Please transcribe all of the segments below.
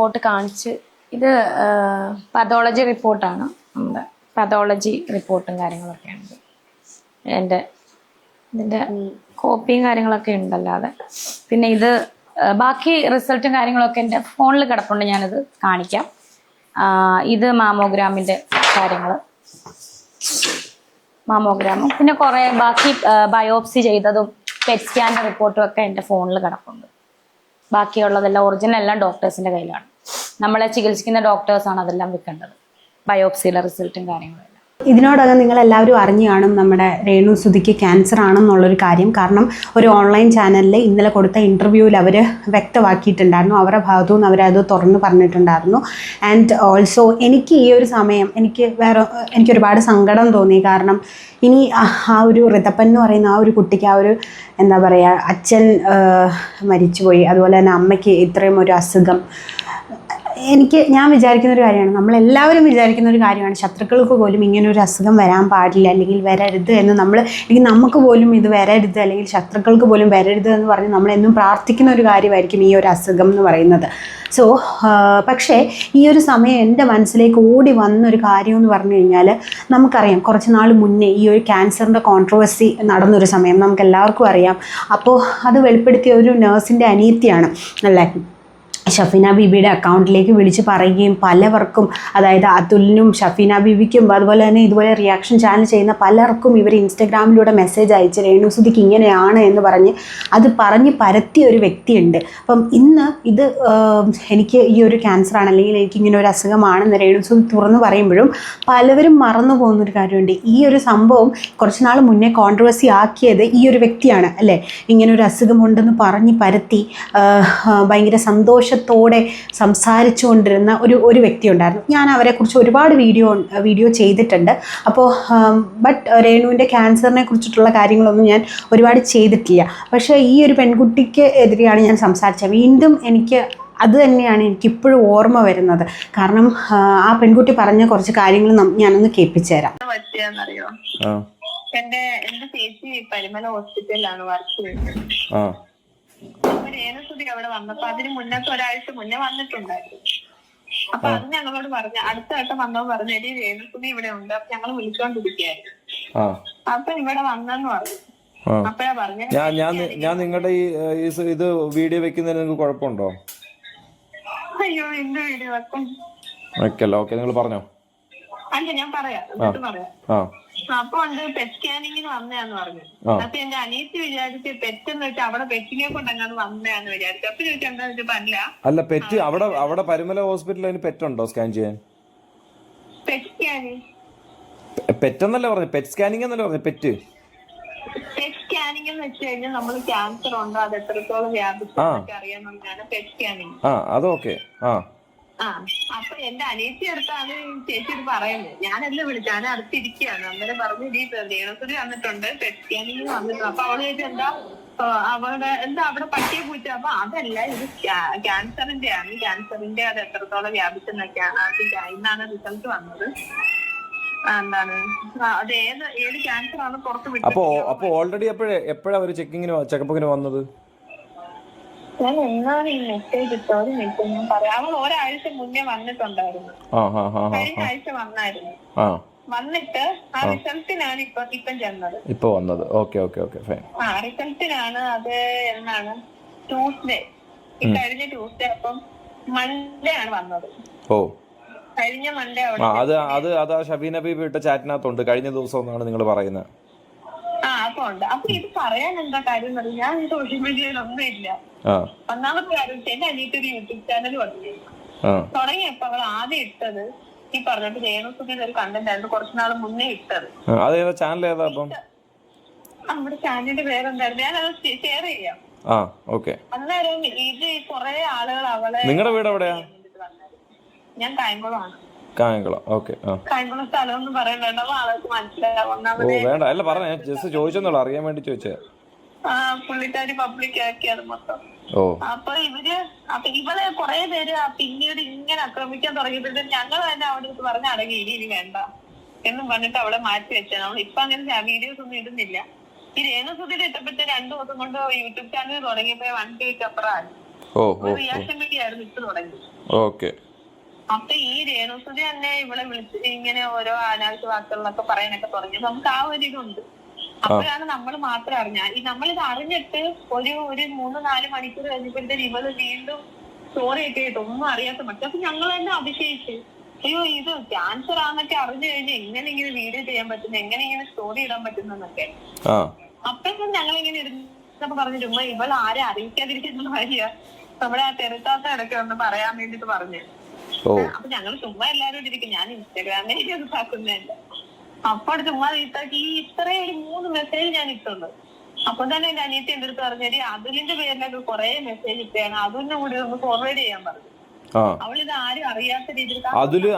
Report കാണിച്ച് ഇത് pathology റിപ്പോർട്ടാണ്. നമ്മുടെ പതോളജി റിപ്പോർട്ടും കാര്യങ്ങളൊക്കെയാണ്. ഇതിൻ്റെ കോപ്പിയും കാര്യങ്ങളൊക്കെ ഉണ്ടല്ലാതെ. പിന്നെ ഇത് ബാക്കി റിസൾട്ടും കാര്യങ്ങളൊക്കെ എൻ്റെ ഫോണിൽ കിടപ്പുണ്ട്, ഞാനത് കാണിക്കാം. ഇത് മാമോഗ്രാമിൻ്റെ കാര്യങ്ങൾ, മാമോഗ്രാമും പിന്നെ കുറേ ബാക്കി ബയോപ്സി ചെയ്തതും പെറ്റ് സ്കാൻ്റെ റിപ്പോർട്ടും ഒക്കെ എൻ്റെ ഫോണിൽ കിടപ്പുണ്ട്. ബാക്കിയുള്ളതെല്ലാം ഒറിജിനൽ എല്ലാം ഡോക്ടേഴ്സിൻ്റെ കയ്യിലാണ്. നമ്മളെ ചികിത്സിക്കുന്ന ഡോക്ടേഴ്സാണ് അതെല്ലാം വെക്കേണ്ടത്, ബയോപ്സിയിലെ റിസൾട്ടും കാര്യങ്ങളും. ഇതിനോടകം നിങ്ങളെല്ലാവരും അറിഞ്ഞു കാണും നമ്മുടെ രേണുസുധിക്ക് ക്യാൻസർ ആണെന്നുള്ളൊരു കാര്യം. കാരണം ഒരു ഓൺലൈൻ ചാനലിൽ ഇന്നലെ കൊടുത്ത ഇൻ്റർവ്യൂവിൽ അവർ വ്യക്തമാക്കിയിട്ടുണ്ടായിരുന്നു, അവരുടെ ഭാഗത്തു നിന്ന് അവരത് തുറന്ന് പറഞ്ഞിട്ടുണ്ടായിരുന്നു. ആൻഡ് ഓൾസോ എനിക്ക് ഈ ഒരു സമയം എനിക്കൊരുപാട് സങ്കടം തോന്നി. കാരണം ഇനി ആ ഒരു ഋതപ്പൻ എന്ന് പറയുന്ന ആ ഒരു കുട്ടിക്ക് ആ ഒരു എന്താ പറയുക, അച്ഛൻ മരിച്ചുപോയി, അതുപോലെ തന്നെ അമ്മയ്ക്ക് ഇത്രയും ഒരു അസുഖം. ഞാൻ വിചാരിക്കുന്ന ഒരു കാര്യമാണ്, നമ്മളെല്ലാവരും വിചാരിക്കുന്ന ഒരു കാര്യമാണ്, ശത്രുക്കൾക്ക് പോലും ഇങ്ങനെ ഒരു അസുഖം വരാൻ പാടില്ല, അല്ലെങ്കിൽ വരരുത് എന്ന് അല്ലെങ്കിൽ നമുക്ക് പോലും ഇത് വരരുത്, അല്ലെങ്കിൽ ശത്രുക്കൾക്ക് പോലും വരരുത് എന്ന് പറഞ്ഞ് നമ്മളെന്നും പ്രാർത്ഥിക്കുന്ന ഒരു കാര്യമായിരിക്കും ഈ ഒരു അസുഖം എന്ന് പറയുന്നത്. സോ പക്ഷേ ഈ ഒരു സമയം എൻ്റെ മനസ്സിലേക്ക് ഓടി വന്നൊരു കാര്യം എന്ന് പറഞ്ഞു കഴിഞ്ഞാൽ, നമുക്കറിയാം കുറച്ച് നാൾ മുന്നേ ഈ ഒരു ക്യാൻസറിൻ്റെ കോൺട്രവേഴ്സി നടന്നൊരു സമയം നമുക്കെല്ലാവർക്കും അറിയാം. അപ്പോൾ അത് വെളിപ്പെടുത്തിയ ഒരു നേഴ്സിൻ്റെ അനിയത്തിയാണ് അല്ലേ ഷഫീന ബീബിയുടെ അക്കൗണ്ടിലേക്ക് വിളിച്ച് പറയുകയും പലവർക്കും, അതായത് അതുലിനും ഷഫീന ബീബിക്കും അതുപോലെ തന്നെ ഇതുപോലെ റിയാക്ഷൻ ചാനൽ ചെയ്യുന്ന പലർക്കും ഇവർ ഇൻസ്റ്റഗ്രാമിലൂടെ മെസ്സേജ് അയച്ച് രേണുസുധിക്ക് ഇങ്ങനെയാണ് എന്ന് പറഞ്ഞ് പരത്തിയ ഒരു വ്യക്തിയുണ്ട്. അപ്പം ഇന്ന് ഇത് എനിക്ക് ഈ ഒരു ക്യാൻസറാണ് അല്ലെങ്കിൽ എനിക്കിങ്ങനെ ഒരു അസുഖമാണെന്ന് രേണുസുധി തുറന്ന് പറയുമ്പോഴും പലവരും മറന്നു പോകുന്നൊരു കാര്യമുണ്ട്. ഈ ഒരു സംഭവം കുറച്ച് നാൾ മുന്നേ കോൺട്രവേഴ്സി ആക്കിയത് ഈ ഒരു വ്യക്തിയാണ് അല്ലേ. ഇങ്ങനെ ഒരു അസുഖമുണ്ടെന്ന് പറഞ്ഞ് പരത്തി ഭയങ്കര സന്തോഷത്തോടെ സംസാരിച്ചു കൊണ്ടിരുന്ന ഒരു വ്യക്തി ഉണ്ടായിരുന്നു. ഞാൻ അവരെക്കുറിച്ച് ഒരുപാട് വീഡിയോ ചെയ്തിട്ടുണ്ട്. അപ്പോൾ ബട്ട് രേണുവിൻ്റെ ക്യാൻസറിനെ കുറിച്ചിട്ടുള്ള കാര്യങ്ങളൊന്നും ഞാൻ ഒരുപാട് ചെയ്തിട്ടില്ല. പക്ഷേ ഈ ഒരു പെൺകുട്ടിക്ക് എതിരെയാണ് ഞാൻ സംസാരിച്ചത്. വീണ്ടും അത് തന്നെയാണ് എനിക്കിപ്പോഴും ഓർമ്മ വരുന്നത്. കാരണം ആ പെൺകുട്ടി പറഞ്ഞ കുറച്ച് കാര്യങ്ങൾ ഞാനൊന്ന് കേൾപ്പിച്ചു തരാം. എന്റെ ചേച്ചി പരിമല ഹോസ്പിറ്റലിലാണ് വർക്ക് ചെയ്യുന്നത്. രേണുസുധി അവിടെ വന്നപ്പോ അതിന് മുന്നത്തെ ഒരാഴ്ച മുന്നേ വന്നിട്ടുണ്ടായിരുന്നു. അപ്പൊ അത് ഞങ്ങളോട് പറഞ്ഞു, അടുത്ത വട്ടം വന്നപ്പോ പറഞ്ഞു എടി രേണുസുധി ഇവിടെ ഉണ്ട്, അപ്പൊ ഞങ്ങൾ വിളിച്ചോണ്ടിരിക്കുകയായിരുന്നു. അപ്പൊ ഇവിടെ വന്നെന്ന് പറഞ്ഞു. അപ്പഴാ പറഞ്ഞു ഞാൻ നിങ്ങളുടെ ഈ ഇത് വീഡിയോ വെക്കുന്നതിന് നിങ്ങൾക്ക് കുഴപ്പമുണ്ടോ? അയ്യോ എന്ത് വീഡിയോ വെക്കും വെക്കല്ലോ. ഓക്കെ, നിങ്ങൾ പറഞ്ഞോ. അല്ല ഞാൻ പറയാം. അപ്പൊ ഉണ്ട് പെറ്റ് സ്കാനിങ്ങിന് വന്നയാന്ന് പറഞ്ഞു. അപ്പൊ എന്റെ അനിയത്തി വിചാരിച്ച് പെറ്റെന്ന് വെച്ചാൽ അവിടെ പെറ്റിനെ കൊണ്ടങ്ങാന്ന് വന്നയാന്ന് വിചാരിച്ചു. അപ്പൊ ചോദിച്ചു എന്താന്ന് വെച്ചപ്പോ അല്ല പെറ്റ് അവിടെ പരിമല ഹോസ്പിറ്റലിൽ അതിന് പെറ്റുണ്ടോ സ്കാൻ ചെയ്യാൻ? പെറ്റ് സ്കാനിങ് പെറ്റെന്നല്ല പറഞ്ഞു, പെറ്റ് സ്കാനിങ് എന്നല്ല പറഞ്ഞു. പെറ്റ് സ്കാനിങ് എന്ന് വെച്ച് കഴിഞ്ഞാൽ നമ്മൾ ക്യാൻസർ ഉണ്ടോ അത് എത്രത്തോളം വ്യാപിച്ചൊക്കെ അറിയാമെന്നാണ് പെറ്റ് സ്കാനിങ്. അതൊക്കെ അപ്പൊ എന്റെ അനിയത്തി അടുത്താണ് ചേച്ചി ഇത് പറയുന്നത്. ഞാനെല്ലാം വിളിച്ചു, ഞാൻ അടുത്തിരിക്കുകയാണ്. അന്നേരം പറഞ്ഞു ഈ രേണുസുധി വന്നിട്ടുണ്ട്, പെറ്റ് സ്കാനിങ്ങിന് വന്നിട്ടുണ്ട്. അപ്പൊ അവള് ചോദിച്ചു എന്താ അവിടെ പട്ടിയെ പൂച്ച. അപ്പൊ അതല്ല, ഇത് ക്യാൻസറിന്റെയാണ്. ക്യാൻസറിന്റെ അത് എത്രത്തോളം വ്യാപിച്ചെന്നൊക്കെയാണ് ഇന്നാണ് റിസൾട്ട് വന്നത്. എന്താണ് അത് ഏത് ക്യാൻസർ ആണ് പുറത്ത് വിട്ടത്. അപ്പൊ ഓൾറെഡി എപ്പോഴാ ഒരു ചെക്കപ്പിന് വന്നത്? ഞാൻ എന്നാണ് ഈ മെസ്സേജ് ഇട്ടോ ഒരു മിനിറ്റ് ഞാൻ പറയാം. അവൾ ഒരാഴ്ച മുന്നേ വന്നിട്ടുണ്ടായിരുന്നു, കഴിഞ്ഞ ആഴ്ച വന്നായിരുന്നു. വന്നിട്ട് ആ റിസൾട്ടിനാണ് ഇപ്പം ചെന്നത്. ഇപ്പൊ വന്നത്. റിസൾട്ടിനാണ്. അത് എന്നാണ് ട്യൂസ്ഡേ, കഴിഞ്ഞ ട്യൂസ്ഡേ. അപ്പം മൺഡേ ആണ് വന്നത്. കഴിഞ്ഞ മൺഡേ അത് ഷബീന ബീബി ഇട്ട ചാറ്റിനകത്തുണ്ട് കഴിഞ്ഞ ദിവസം എന്നാണ് നിങ്ങൾ പറയുന്നത്. അപ്പൊ ഉണ്ട്. അപ്പൊ ഇത് പറയാൻ എന്താ കാര്യം എന്നറിയാം, ഞാൻ ഈ സോഷ്യൽ മീഡിയയിലൊന്നും ഇല്ല. ഒന്നാമത്തെ കാര്യം എന്റെ അനിയത്തി ഒരു യൂട്യൂബ് ചാനൽ തുടങ്ങിയപ്പോ അവൾ ആദ്യം ഇട്ടത് ഈ പറഞ്ഞിട്ട് രേണുസുധിയുടെ ഒരു കണ്ടന്റ് ആയിരുന്നു, കുറച്ചു നാൾ മുന്നേ ഇട്ടത്. നമ്മുടെ ചാനലിന്റെ പേരെന്തായിരുന്നു, ഞാനത് ഷെയർ ചെയ്യാം. അന്നേരം ഇത് കുറെ ആളുകൾ അവളെ. നിങ്ങളുടെ വീട് എവിടെയാ? ഞാൻ കായംകുളമാണ്. കായംകുളം സ്ഥലം ഒന്നും പറയണ്ടോ, ആൾക്ക് മനസ്സിലാവും. അറിയാൻ വേണ്ടി ചോദിച്ചേ. പുള്ളിക്കാരി പബ്ലിക് ആക്കിയത് മൊത്തം. അപ്പൊ ഇവളെ കുറെ പേര് പിന്നീട് ഇങ്ങനെ ആക്രമിക്കാൻ തുടങ്ങിയപ്പോഴത്തെ ഞങ്ങൾ തന്നെ അവിടെ പറഞ്ഞ അടങ്ങി ഇനി വേണ്ട എന്നും പറഞ്ഞിട്ട് അവളെ മാറ്റി വെച്ചാൽ നമ്മൾ ഇപ്പൊ അങ്ങനെ വീഡിയോസ് ഒന്നും ഇടുന്നില്ല. ഈ രേണുസുധിയുടെ ഇട്ടപ്പെട്ട് 2 ദിവസം കൊണ്ട് യൂട്യൂബ് ചാനൽ തുടങ്ങിയപ്പോ 1 വീക്ക് അപ്പുറം ഓ ഓ റിയാക്ഷൻ വീഡിയോ ആയിരുന്നു ഇട്ട് തുടങ്ങി. ഓക്കെ. അപ്പൊ ഈ രേണുസുതി തന്നെ ഇവളെ വിളിച്ച് ഇങ്ങനെ ഓരോ അനാവശ്യ വാക്കുകളിലൊക്കെ പറയാനൊക്കെ തുടങ്ങി. നമുക്ക് ആ ഒരു ഇതുണ്ട്. അപ്പോഴാണ് നമ്മൾ മാത്രം അറിഞ്ഞ നമ്മളിത് അറിഞ്ഞിട്ട് ഒരു 3-4 മണിക്കൂർ കഴിഞ്ഞപ്പോഴത്തേന് ഇവള് വീണ്ടും സ്റ്റോറി ഒക്കെ ആയിട്ട് ഒന്നും അറിയാത്ത മറ്റേ. അപ്പൊ ഞങ്ങൾ തന്നെ അതിശയിച്ച്, അയ്യോ ഇത് ക്യാൻസർ ആണെന്നൊക്കെ അറിഞ്ഞു കഴിഞ്ഞാൽ എങ്ങനെ ഇങ്ങനെ വീഡിയോ ചെയ്യാൻ പറ്റുന്നു, എങ്ങനെ ഇങ്ങനെ സ്റ്റോറി ഇടാൻ പറ്റുന്നൊക്കെ. അപ്പൊ ഞങ്ങളിങ്ങനെ ഇരുന്നപ്പോ പറഞ്ഞു, ചുമ്മാ ഇവൾ ആരെ അറിയിക്കാതിരിക്കുന്ന കാര്യ നമ്മുടെ ആ തെരത്താത്ത ഇടയ്ക്ക് ഒന്ന് പറയാൻ വേണ്ടിട്ട് പറഞ്ഞു. അപ്പൊ ഞങ്ങൾ ചുമ്മാ എല്ലാരും ഇരിക്കും. ഞാൻ ഇൻസ്റ്റാഗ്രാമിൽ ഇതാക്കുന്നില്ല. അപ്പോൾ ചുമ്മാ ഈ ഇത്രയും ഒരു 3 മെസ്സേജ് ഞാൻ ഇട്ടുള്ളൂ. അപ്പൊ തന്നെ എന്റെ അനിയത്തി എന്റെ അടുത്ത് പറഞ്ഞാൽ അതുലിന്റെ പേരിലൊക്കെ കുറെ മെസ്സേജ് ഇട്ടാണ്, അതിന്റെ കൂടി ഒന്ന് ഫോർവേഡ് ചെയ്യാൻ പറഞ്ഞു. അവളിത് ആരും അറിയാത്ത രീതിയിൽ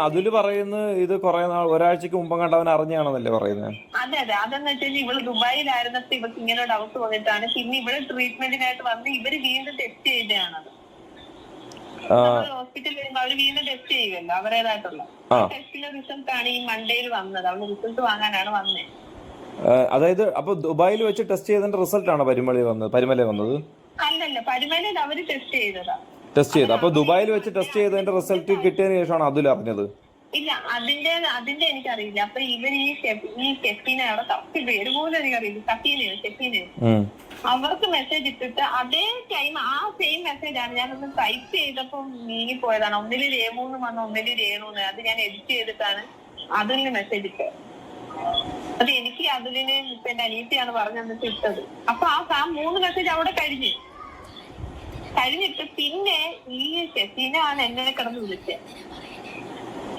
അതില് പറയുന്നത് ഇത് കുറെ നാൾ ഒരാഴ്ചക്ക് മുമ്പ് കണ്ടവൻ അറിഞ്ഞാണെന്നല്ലേ പറയുന്നത്. അതെ അതെന്ന് വെച്ചാൽ ഇവള് ദുബായിലായിരുന്നപ്പോ ഇവർക്ക് ഇങ്ങനെ ഡൗട്ട് വന്നിട്ടാണ്. പിന്നെ ഇവിടെ ട്രീറ്റ്മെന്റിനായിട്ട് വന്ന് ഇവര് വീണ്ടും ടെസ്റ്റ് ചെയ്തതാണത്. ഹോസ്പിറ്റലിൽ വരുമ്പോ അവര് വീണ്ടും ടെസ്റ്റ് ചെയ്യുമല്ലോ അവരേതായിട്ടുള്ള ടെസ്റ്റിന്റെ റിസൾട്ട് ആണ് ഈ മൺഡേയിൽ വന്നത്. അവള് റിസൾട്ട് വാങ്ങാനാണ് വന്നത്. അതായത് അപ്പൊ ദുബായിൽ വെച്ച് ടെസ്റ്റ് ചെയ്തതിന്റെ റിസൾട്ട് ആണോ പരുമല വന്നത്? അല്ലല്ല, പരുമലയിൽ അവര് ടെസ്റ്റ് ചെയ്തതാ. ടെസ്റ്റ് ചെയ്ത് അപ്പൊ ദുബായിൽ വെച്ച് ടെസ്റ്റ് ചെയ്തതിന്റെ റിസൾട്ട് കിട്ടിയതിന് ശേഷമാണ് അതിൽ അറിഞ്ഞത്? ഇല്ല, അതിന്റെ എനിക്കറിയില്ല. അപ്പൊ ഇവർ ഈ ഷെഫീനെ അവിടെ തപ്പി പേര് പോലും എനിക്കറിയില്ല. ഷെഫീനെയോ അവർക്ക് മെസ്സേജ് ഇട്ടിട്ട് അതേ ടൈം ആ സെയിം മെസ്സേജ് ആണ് ഞാനൊന്ന് ടൈപ്പ് ചെയ്തപ്പോ നീങ്ങി പോയതാണ്. ഒന്നില് രേമൂന്ന് വന്ന ഒന്നില് രേണുന്ന്. അത് ഞാൻ എഡിറ്റ് ചെയ്തിട്ടാണ് അതിന് മെസ്സേജ് ഇട്ടത്. അത് എനിക്ക് അതിലിന് ഇപ്പൊ എന്റെ അനിയത്തിയാണ് പറഞ്ഞു തന്നിട്ട് ഇട്ടത്. അപ്പൊ ആ 3 മെസ്സേജ് അവിടെ കഴിഞ്ഞിട്ട് പിന്നെ ഈ ഷെഫീനാണ് എന്നെ കിടന്ന് വിളിച്ചത്.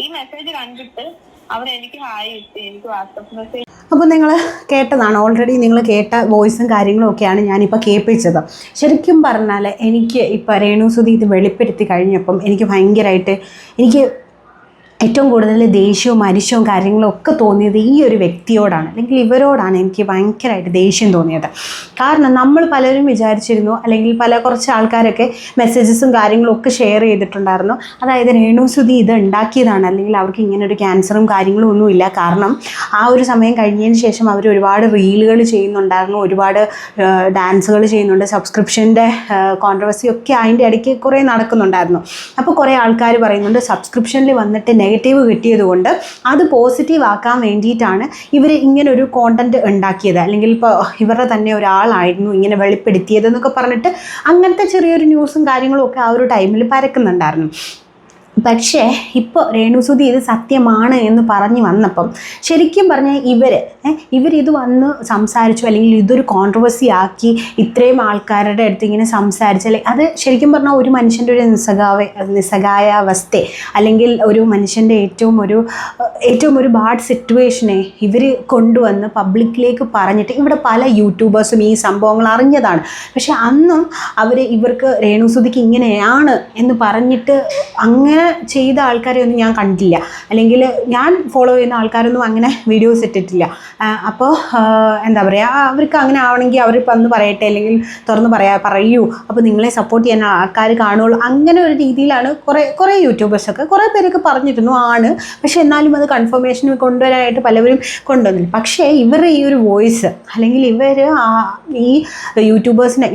ഈ മെസ്സേജ് കണ്ടിട്ട് അവരെനിക്ക് ഹായ് ഇട്ട് എനിക്ക് വാട്സപ്പ് മെസ്സേജ്. അപ്പോൾ നിങ്ങൾ കേട്ടതാണ്, ഓൾറെഡി നിങ്ങൾ കേട്ട വോയിസും കാര്യങ്ങളും ഒക്കെയാണ് ഞാനിപ്പോൾ കേൾപ്പിച്ചത്. ശരിക്കും പറഞ്ഞാൽ എനിക്ക് ഇപ്പോൾ രേണുസുതി ഇത് വെളിപ്പെടുത്തി കഴിഞ്ഞപ്പം എനിക്ക് ഭയങ്കരമായിട്ട് ഏറ്റവും കൂടുതൽ ദേഷ്യവും അരിശവും കാര്യങ്ങളും ഒക്കെ തോന്നിയത് ഈ ഒരു വ്യക്തിയോടാണ്, അല്ലെങ്കിൽ ഇവരോടാണ് എനിക്ക് ഭയങ്കരമായിട്ട് ദേഷ്യം തോന്നിയത്. കാരണം നമ്മൾ പലരും വിചാരിച്ചിരുന്നു, അല്ലെങ്കിൽ കുറച്ച് ആൾക്കാരൊക്കെ മെസ്സേജസും കാര്യങ്ങളും ഒക്കെ ഷെയർ ചെയ്തിട്ടുണ്ടായിരുന്നു. അതായത് രേണുസുതി ഇത് ഉണ്ടാക്കിയതാണ്, അല്ലെങ്കിൽ അവർക്ക് ഇങ്ങനൊരു ക്യാൻസറും കാര്യങ്ങളും ഒന്നുമില്ല. കാരണം ആ ഒരു സമയം കഴിഞ്ഞതിന് ശേഷം അവർ ഒരുപാട് റീലുകൾ ചെയ്യുന്നുണ്ടായിരുന്നു, ഒരുപാട് ഡാൻസുകൾ ചെയ്യുന്നുണ്ട്, സബ്സ്ക്രിപ്ഷൻ്റെ കോൺട്രവേഴ്സി ഒക്കെ അതിൻ്റെ ഇടയ്ക്ക് കുറേ നടക്കുന്നുണ്ടായിരുന്നു. അപ്പോൾ കുറേ ആൾക്കാർ പറയുന്നുണ്ട് സബ്സ്ക്രിപ്ഷനിൽ വന്നിട്ട് നെഗറ്റീവ് കിട്ടിയത് കൊണ്ട് അത് പോസിറ്റീവ് ആക്കാൻ വേണ്ടിയിട്ടാണ് ഇവർ ഇങ്ങനൊരു കോണ്ടന്റ് ഉണ്ടാക്കിയത്, അല്ലെങ്കിൽ ഇപ്പോൾ ഇവരുടെ തന്നെ ഒരാളായിരുന്നു ഇങ്ങനെ വെളിപ്പെടുത്തിയതെന്നൊക്കെ പറഞ്ഞിട്ട് അങ്ങനത്തെ ചെറിയൊരു ന്യൂസും കാര്യങ്ങളും ഒക്കെ ആ ഒരു ടൈമിൽ പരക്കുന്നുണ്ടായിരുന്നു. പക്ഷേ ഇപ്പോൾ രേണുസുതി ഇത് സത്യമാണ് എന്ന് പറഞ്ഞു വന്നപ്പം ശരിക്കും പറഞ്ഞാൽ ഇവരിത് വന്ന് സംസാരിച്ചു, അല്ലെങ്കിൽ ഇതൊരു കോൺട്രവേഴ്സി ആക്കി ഇത്രയും ആൾക്കാരുടെ അടുത്ത് ഇങ്ങനെ സംസാരിച്ചാൽ അത് ശരിക്കും പറഞ്ഞാൽ ഒരു മനുഷ്യൻ്റെ ഒരു നിസ്സഹായാവസ്ഥ, അല്ലെങ്കിൽ ഒരു മനുഷ്യൻ്റെ ഏറ്റവും ഒരു ബാഡ് സിറ്റുവേഷനെ ഇവർ കൊണ്ടുവന്ന് പബ്ലിക്കിലേക്ക് പറഞ്ഞിട്ട് ഇവിടെ പല യൂട്യൂബേഴ്സും ഈ സംഭവങ്ങൾ അറിഞ്ഞതാണ്. പക്ഷെ അന്നും ഇവർക്ക് രേണുസുതിക്ക് ഇങ്ങനെയാണ് എന്ന് പറഞ്ഞിട്ട് അങ്ങനെ ചെയ്ത ആൾക്കാരെ ഒന്നും ഞാൻ കണ്ടില്ല, അല്ലെങ്കിൽ ഞാൻ ഫോളോ ചെയ്യുന്ന ആൾക്കാരൊന്നും അങ്ങനെ വീഡിയോസ് ഇട്ടിട്ടില്ല. അപ്പോൾ എന്താ പറയുക, അവർക്ക് അങ്ങനെ ആവണമെങ്കിൽ അവർ വന്ന് പറയട്ടെ, അല്ലെങ്കിൽ തുറന്ന് പറയൂ, അപ്പോൾ നിങ്ങളെ സപ്പോർട്ട് ചെയ്യാൻ ആൾക്കാർ കാണുള്ളൂ. അങ്ങനെ ഒരു രീതിയിലാണ് കുറേ യൂട്യൂബേഴ്സൊക്കെ കുറേ പേരൊക്കെ പറഞ്ഞിരുന്നു ആണ്. പക്ഷെ എന്നാലും അത് കൺഫർമേഷൻ കൊണ്ടുവരാനായിട്ട് പലവരും കൊണ്ടുവന്നില്ല. പക്ഷേ ഇവർ ഈ ഒരു വോയിസ്, അല്ലെങ്കിൽ ഈ യൂട്യൂബേഴ്സിനെ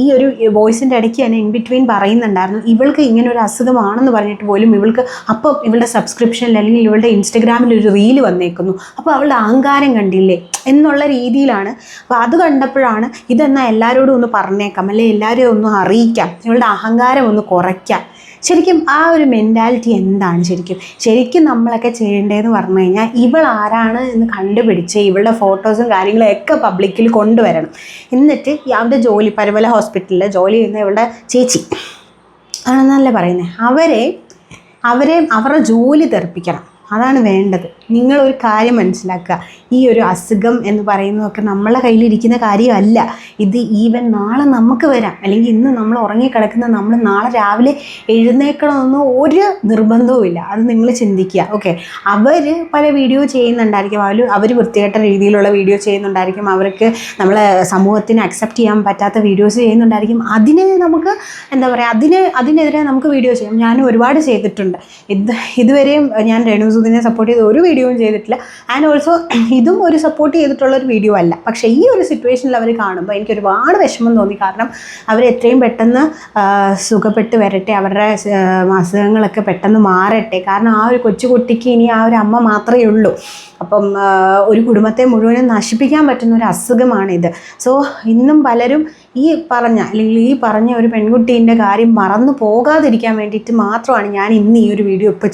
ഈ ഒരു വോയിസിൻ്റെ ഇടയ്ക്ക് തന്നെ ഇൻ ബിറ്റ്വീൻ പറയുന്നുണ്ടായിരുന്നു ഇവൾക്ക് ഇങ്ങനെ ഒരു അസുഖമാണെന്ന് പറഞ്ഞിട്ട് പോലും ഇവൾക്ക് അപ്പം ഇവളുടെ സബ്സ്ക്രിപ്ഷനിൽ അല്ലെങ്കിൽ ഇവളുടെ ഇൻസ്റ്റഗ്രാമിൽ ഒരു റീല് വന്നേക്കുന്നു. അപ്പോൾ അവളുടെ അഹങ്കാരം കണ്ടില്ലേ എന്നുള്ള രീതിയിലാണ്. അപ്പോൾ അത് കണ്ടപ്പോഴാണ് ഇതെന്നാൽ എല്ലാവരോടും ഒന്ന് പറഞ്ഞേക്കാം, അല്ലെങ്കിൽ എല്ലാവരെയും ഒന്ന് അറിയിക്കാം, ഇവളുടെ അഹങ്കാരം ഒന്ന് കുറയ്ക്കാം. ശരിക്കും ആ ഒരു മെൻറ്റാലിറ്റി എന്താണ് ശരിക്കും നമ്മളൊക്കെ ചെയ്യേണ്ടതെന്ന് പറഞ്ഞു കഴിഞ്ഞാൽ ഇവൾ ആരാണ് എന്ന് കണ്ടുപിടിച്ച് ഇവളുടെ ഫോട്ടോസും കാര്യങ്ങളും ഒക്കെ പബ്ലിക്കിൽ കൊണ്ടുവരണം. എന്നിട്ട് അവരുടെ ജോലി പരുമല ഹോസ്പിറ്റലിൽ ജോലി ചെയ്യുന്ന ഇവളുടെ ചേച്ചി ആണെന്നല്ലേ പറയുന്നത്, അവരുടെ ജോലി തെറിപ്പിക്കണം. അതാണ് വേണ്ടത്. നിങ്ങളൊരു കാര്യം മനസ്സിലാക്കുക, ഈ ഒരു അസുഖം എന്ന് പറയുന്നതൊക്കെ നമ്മളെ കയ്യിലിരിക്കുന്ന കാര്യമല്ല. ഇത് ഈവൻ നാളെ നമുക്ക് വരാം, അല്ലെങ്കിൽ ഇന്ന് നമ്മൾ ഉറങ്ങിക്കിടക്കുന്ന നമ്മൾ നാളെ രാവിലെ എഴുന്നേക്കണമെന്നോ ഒരു നിർബന്ധവും ഇല്ല. അത് നിങ്ങൾ ചിന്തിക്കുക. ഓക്കെ, അവർ പല വീഡിയോ ചെയ്യുന്നുണ്ടായിരിക്കും, അവർ വൃത്തികെട്ട രീതിയിലുള്ള വീഡിയോ ചെയ്യുന്നുണ്ടായിരിക്കും, അവർക്ക് നമ്മളെ സമൂഹത്തിന് അക്സെപ്റ്റ് ചെയ്യാൻ പറ്റാത്ത വീഡിയോസ് ചെയ്യുന്നുണ്ടായിരിക്കും. അതിന് നമുക്ക് എന്താ പറയുക, അതിനെതിരെ നമുക്ക് വീഡിയോ ചെയ്യാം. ഞാനും ഒരുപാട് ചെയ്തിട്ടുണ്ട്. ഇതുവരെയും ഞാൻ രേണുസുതിനെ സപ്പോർട്ട് ചെയ്ത് ഒരു വീഡിയോ വീഡിയോയും ചെയ്തിട്ടില്ല. ആൻഡ് ഓൾസോ ഇതും ഒരു സപ്പോർട്ട് ചെയ്തിട്ടുള്ളൊരു വീഡിയോ അല്ല. പക്ഷേ ഈ ഒരു സിറ്റുവേഷനിൽ അവർ കാണുമ്പോൾ എനിക്ക് ഒരുപാട് വിഷമം തോന്നി. കാരണം അവർ എത്രയും പെട്ടെന്ന് സുഖപ്പെട്ട് വരട്ടെ, അവരുടെ അസുഖങ്ങളൊക്കെ പെട്ടെന്ന് മാറട്ടെ. കാരണം ആ ഒരു കൊച്ചുകുട്ടിക്ക് ഇനി ആ ഒരു അമ്മ മാത്രമേ ഉള്ളൂ. അപ്പം ഒരു കുടുംബത്തെ മുഴുവനും നശിപ്പിക്കാൻ പറ്റുന്ന ഒരു അസുഖമാണിത്. സോ ഇന്നും പലരും ഈ പറഞ്ഞ ഒരു പെൺകുട്ടീൻ്റെ കാര്യം മറന്നു പോകാതിരിക്കാൻ വേണ്ടിയിട്ട് മാത്രമാണ് ഞാൻ ഇന്ന് ഈ ഒരു വീഡിയോ ഇപ്പോൾ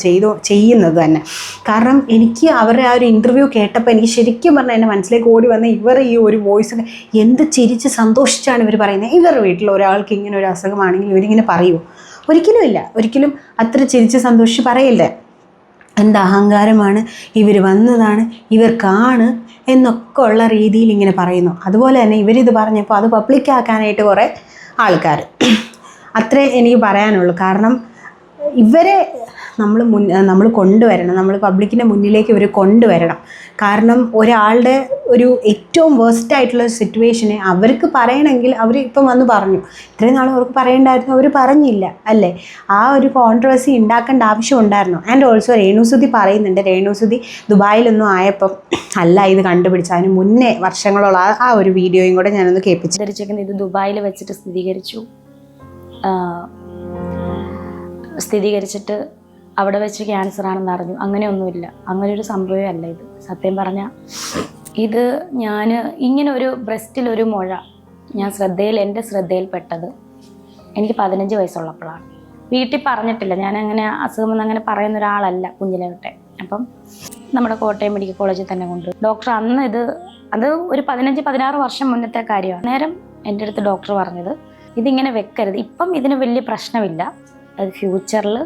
ചെയ്യുന്നത് തന്നെ. കാരണം എനിക്ക് അവരുടെ ആ ഒരു ഇൻ്റർവ്യൂ കേട്ടപ്പോൾ എനിക്ക് ശരിക്കും പറഞ്ഞാൽ എൻ്റെ മനസ്സിലേക്ക് ഓടി വന്ന ഇവർ ഈ ഒരു വോയിസ് എന്ത് ചിരിച്ച് സന്തോഷിച്ചാണ് ഇവർ പറയുന്നത്. ഇവരുടെ വീട്ടിൽ ഒരാൾക്ക് ഇങ്ങനെ ഒരു അസുഖമാണെങ്കിൽ ഇവരിങ്ങനെ പറയുമോ? ഒരിക്കലും ഇല്ല. ഒരിക്കലും അത്ര ചിരിച്ച് സന്തോഷിച്ച് പറയില്ലേ. എന്ത് അഹങ്കാരമാണ്, ഇവർ വന്നതാണ്, ഇവർക്കാണ് എന്നൊക്കെ ഉള്ള രീതിയിൽ ഇങ്ങനെ പറയുന്നു. അതുപോലെ തന്നെ ഇവരിത് പറഞ്ഞപ്പോൾ അത് പബ്ലിക്കാക്കാനായിട്ട് കുറേ ആൾക്കാർ, അത്രേ എനിക്ക് പറയാനുള്ളൂ. കാരണം ഇവരെ നമ്മൾ കൊണ്ടുവരണം, നമ്മൾ പബ്ലിക്കിൻ്റെ മുന്നിലേക്ക് ഇവർ കൊണ്ടുവരണം. കാരണം ഒരാളുടെ ഒരു ഏറ്റവും വേസ്റ്റ് ആയിട്ടുള്ള സിറ്റുവേഷനെ അവർക്ക് പറയണമെങ്കിൽ അവർ ഇപ്പം വന്ന് പറഞ്ഞു. ഇത്രയും നാളും അവർക്ക് പറയേണ്ടായിരുന്നു, അവർ പറഞ്ഞില്ല അല്ലേ. ആ ഒരു കോൺട്രവേഴ്സി ഉണ്ടാക്കേണ്ട ആവശ്യം ഉണ്ടായിരുന്നു. ആൻഡ് ഓൾസോ രേണുസുതി പറയുന്നുണ്ട്, രേണുസുതി ദുബായിലൊന്നും ആയപ്പം അല്ല ഇത് കണ്ടുപിടിച്ച, അതിന് മുന്നേ വർഷങ്ങളോളം ആ ഒരു വീഡിയോയും കൂടെ ഞാനൊന്ന് കേൾപ്പിച്ചു. ധരിച്ചേക്കുന്നത് ഇത് ദുബായിൽ വെച്ചിട്ട് സ്ഥിരീകരിച്ചിട്ട് അവിടെ വെച്ച് ക്യാൻസർ ആണെന്ന് അറിഞ്ഞു. അങ്ങനെയൊന്നുമില്ല, അങ്ങനെ ഒരു സംഭവമേ അല്ല ഇത്. സത്യം പറഞ്ഞാൽ ഇത് ഞാൻ ഇങ്ങനെ ഒരു ബ്രസ്റ്റിലൊരു മുഴ എൻ്റെ ശ്രദ്ധയിൽപ്പെട്ടത് എനിക്ക് 15 വയസ്സുള്ളപ്പോഴാണ്. വീട്ടിൽ പറഞ്ഞിട്ടില്ല, ഞാൻ അങ്ങനെ അസുഖമെന്ന് അങ്ങനെ പറയുന്ന ഒരാളല്ല കുഞ്ഞിലെ തൊട്ടേ. അപ്പം നമ്മുടെ കോട്ടയം മെഡിക്കൽ കോളേജിൽ തന്നെ കൊണ്ട് ഡോക്ടർ അന്ന് അത് ഒരു 15-16 വർഷം മുന്നത്തെ കാര്യമാണ്. നേരം എൻ്റെ അടുത്ത് ഡോക്ടർ പറഞ്ഞത് ഇതിങ്ങനെ വെക്കരുത്, ഇപ്പം ഇതിന് വലിയ പ്രശ്നമില്ല, അത് ഫ്യൂച്ചറിൽ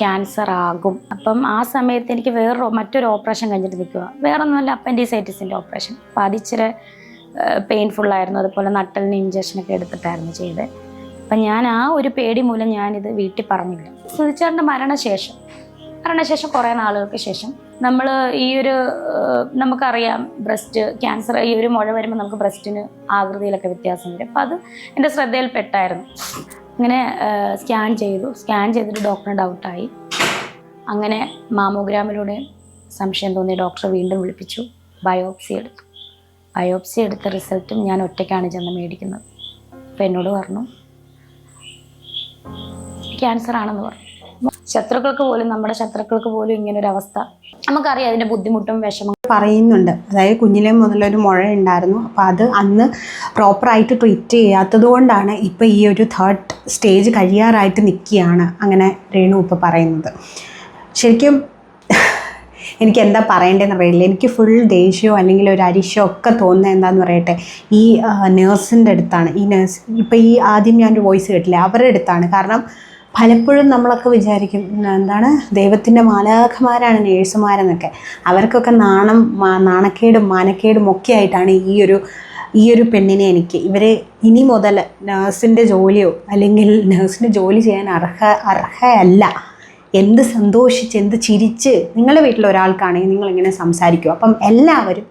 ക്യാൻസർ ആകും. അപ്പം ആ സമയത്ത് എനിക്ക് മറ്റൊരു ഓപ്പറേഷൻ കഴിഞ്ഞിട്ട് നിൽക്കുക, വേറൊന്നുമല്ല, അപ്പൻഡിസൈറ്റിസിൻ്റെ ഓപ്പറേഷൻ. അപ്പോൾ അതിച്ചിരി പെയിൻഫുള്ളായിരുന്നു. അതുപോലെ നട്ടലിന് ഇഞ്ചക്ഷനൊക്കെ എടുത്തിട്ടായിരുന്നു ചെയ്തത്. അപ്പം ഞാൻ ആ ഒരു പേടി മൂലം ഞാനിത് വീട്ടിൽ പറഞ്ഞില്ല. സുധിച്ചേട്ടൻ്റെ മരണശേഷം കുറേ നാളുകൾക്ക് ശേഷം നമ്മൾ ഈ ഒരു നമുക്കറിയാം ബ്രസ്റ്റ് ക്യാൻസർ, ഈ ഒരു മുഴ വരുമ്പോൾ നമുക്ക് ബ്രസ്റ്റിന് ആകൃതിയിലൊക്കെ വ്യത്യാസം വരും. അപ്പോൾ അത് എൻ്റെ ശ്രദ്ധയിൽപ്പെട്ടായിരുന്നു. അങ്ങനെ സ്കാൻ ചെയ്തിട്ട് ഡോക്ടറിന് ഡൗട്ടായി. അങ്ങനെ മാമോഗ്രാമിലൂടെ സംശയം തോന്നി ഡോക്ടറെ വീണ്ടും വിളിപ്പിച്ചു. ബയോപ്സി എടുത്ത റിസൾട്ടും ഞാൻ ഒറ്റയ്ക്കാണ് ചെന്ന് മേടിക്കുന്നത്. അപ്പോൾ എന്നോട് പറഞ്ഞു ക്യാൻസർ ആണെന്ന് പറഞ്ഞു. നമ്മുടെ ശത്രുക്കൾക്ക് പോലും ഇങ്ങനൊരവസ്ഥ നമുക്കറിയാം. അതിൻ്റെ ബുദ്ധിമുട്ടും വിഷമം പറയുന്നുണ്ട്. അതായത് കുഞ്ഞിലെ മുതലൊരു മുഴ ഉണ്ടായിരുന്നു. അപ്പോൾ അത് അന്ന് പ്രോപ്പറായിട്ട് ട്രീറ്റ് ചെയ്യാത്തത് കൊണ്ടാണ് ഇപ്പോൾ ഈ ഒരു 3rd സ്റ്റേജ് കഴിയാറായിട്ട് നിൽക്കുകയാണ് അങ്ങനെ രേണു ഇപ്പോൾ പറയുന്നത്. ശരിക്കും എനിക്ക് എന്താ പറയേണ്ടതെന്ന് അറിയില്ല. എനിക്ക് ഫുൾ ദേഷ്യമോ അല്ലെങ്കിൽ ഒരു അരിശോ ഒക്കെ തോന്നുന്നത് എന്താണെന്ന് പറയട്ടെ, ഈ നേഴ്സിൻ്റെ അടുത്താണ്. ഈ നേഴ്സ് ഇപ്പോൾ ഈ ആദ്യം ഞാനൊരു വോയിസ് കേട്ടില്ലേ, അവരുടെ അടുത്താണ്. കാരണം പലപ്പോഴും നമ്മളൊക്കെ വിചാരിക്കും ദൈവത്തിൻ്റെ മാലാഖമാരാണ് നേഴ്സുമാരെന്നൊക്കെ. അവർക്കൊക്കെ നാണക്കേടും മാനക്കേടും ഒക്കെ ആയിട്ടാണ് ഈ ഒരു പെണ്ണിനെ ഇവർ ഇനി മുതൽ നേഴ്സിൻ്റെ ജോലിയോ അല്ലെങ്കിൽ നേഴ്സിൻ്റെ ജോലി ചെയ്യാൻ അർഹയല്ല. എന്ത് സന്തോഷിച്ച് എന്ത് ചിരിച്ച് നിങ്ങളുടെ വീട്ടിൽ ഒരാൾക്കാണെങ്കിൽ നിങ്ങളിങ്ങനെ സംസാരിക്കും. അപ്പം എല്ലാവരും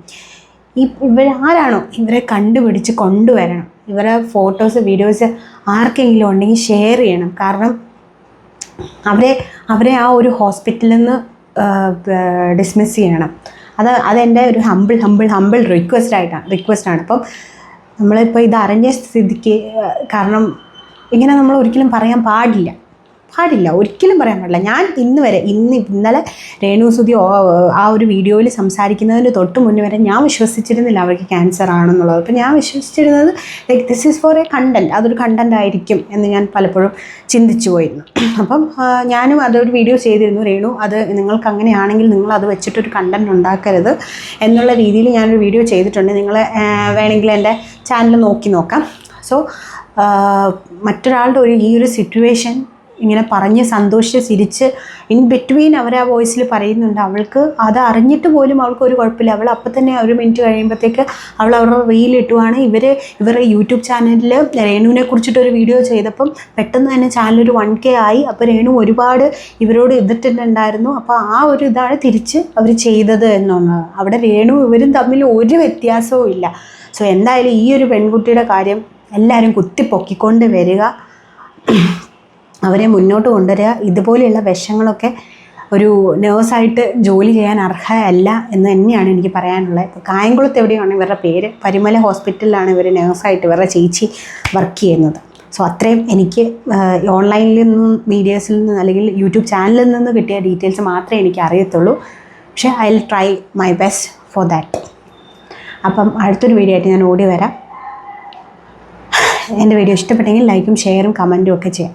ഇവരാരാണോ ഇവരെ കണ്ടുപിടിച്ച് കൊണ്ടുവരണം. ഇവരെ ഫോട്ടോസ് വീഡിയോസ് ആർക്കെങ്കിലും ഉണ്ടെങ്കിൽ ഷെയർ ചെയ്യണം. കാരണം അവരെ ആ ഒരു ഹോസ്പിറ്റലിൽ നിന്ന് ഡിസ്മിസ് ചെയ്യണം. അതെൻ്റെ ഒരു ഹമ്പിൾ റിക്വസ്റ്റാണ്. അപ്പം നമ്മളിപ്പോൾ ഇത് അറിഞ്ഞ സ്ഥിതിക്ക്, കാരണം ഇങ്ങനെ നമ്മൾ ഒരിക്കലും പറയാൻ പാടില്ല, ഒരിക്കലും പറയാൻ പാടില്ല. ഞാൻ ഇന്നലെ രേണുസുതി ആ ഒരു വീഡിയോയിൽ സംസാരിക്കുന്നതിന് തൊട്ട് മുന്നേ വരെ ഞാൻ വിശ്വസിച്ചിരുന്നില്ല അവർക്ക് ക്യാൻസർ ആണെന്നുള്ളത്. അപ്പോൾ ഞാൻ വിശ്വസിച്ചിരുന്നത് this is for a content, അതൊരു കണ്ടൻ്റ് ആയിരിക്കും എന്ന് ഞാൻ പലപ്പോഴും ചിന്തിച്ചു പോയിരുന്നു. അപ്പം ഞാനും അതൊരു വീഡിയോ ചെയ്തിരുന്നു, രേണു അത് നിങ്ങൾക്ക് അങ്ങനെയാണെങ്കിൽ നിങ്ങൾ അത് വെച്ചിട്ടൊരു കണ്ടൻറ്റ് ഉണ്ടാക്കരുത് എന്നുള്ള രീതിയിൽ ഞാനൊരു വീഡിയോ ചെയ്തിട്ടുണ്ട്. നിങ്ങൾ വേണമെങ്കിൽ എൻ്റെ ചാനൽ നോക്കാം. സോ മറ്റൊരാളുടെ ഈ ഒരു സിറ്റുവേഷൻ ഇങ്ങനെ പറഞ്ഞ് സന്തോഷിച്ച് ചിരിച്ച് ഇൻ ബിറ്റ്വീൻ അവർ ആ വോയിസിൽ പറയുന്നുണ്ട്. അവൾക്ക് അത് അറിഞ്ഞിട്ട് പോലും അവൾക്കൊരു കുഴപ്പമില്ല. അവൾ അപ്പം തന്നെ 1 മിനിറ്റ് കഴിയുമ്പോഴത്തേക്ക് അവരുടെ റീലിട്ടുവാണ്. ഇവരുടെ യൂട്യൂബ് ചാനലിൽ രേണുവിനെ കുറിച്ചിട്ടൊരു വീഡിയോ ചെയ്തപ്പം പെട്ടെന്ന് തന്നെ ചാനലൊരു 1K ആയി. അപ്പോൾ രേണു ഒരുപാട് ഇവരോട് എതിർത്തിട്ടുണ്ടായിരുന്നു. അപ്പോൾ ആ ഒരു ഇതാണ് തിരിച്ച് അവർ ചെയ്തത് എന്നുള്ളത്. അവിടെ രേണു ഇവരും തമ്മിൽ ഒരു വ്യത്യാസവും ഇല്ല. സോ എന്തായാലും ഈ ഒരു പെൺകുട്ടിയുടെ കാര്യം എല്ലാവരും കുത്തിപ്പൊക്കിക്കൊണ്ട് വരിക, അവരെ മുന്നോട്ട് കൊണ്ടുവരിക. ഇതുപോലെയുള്ള വിഷങ്ങളൊക്കെ ഒരു നേഴ്സായിട്ട് ജോലി ചെയ്യാൻ അർഹയല്ല എന്ന് തന്നെയാണ് എനിക്ക് പറയാനുള്ളത്. ഇപ്പോൾ കായംകുളത്ത് എവിടെയാണ് ഇവരുടെ പേര്, പരിമല ഹോസ്പിറ്റലിലാണ് ഇവർ നേഴ്സായിട്ട് ഇവരുടെ ചേച്ചി വർക്ക് ചെയ്യുന്നത്. സോ അത്രയും എനിക്ക് ഓൺലൈനിൽ നിന്നും മീഡിയാസിൽ നിന്ന് അല്ലെങ്കിൽ യൂട്യൂബ് ചാനലിൽ നിന്ന് കിട്ടിയ ഡീറ്റെയിൽസ് മാത്രമേ എനിക്ക് അറിയത്തുള്ളൂ. പക്ഷേ I will try my best for that. അപ്പം അടുത്തൊരു വീഡിയോ ആയിട്ട് ഞാൻ ഓടി വരാം. എൻ്റെ വീഡിയോ ഇഷ്ടപ്പെട്ടെങ്കിൽ ലൈക്കും ഷെയറും കമൻറ്റും ഒക്കെ ചെയ്യാം.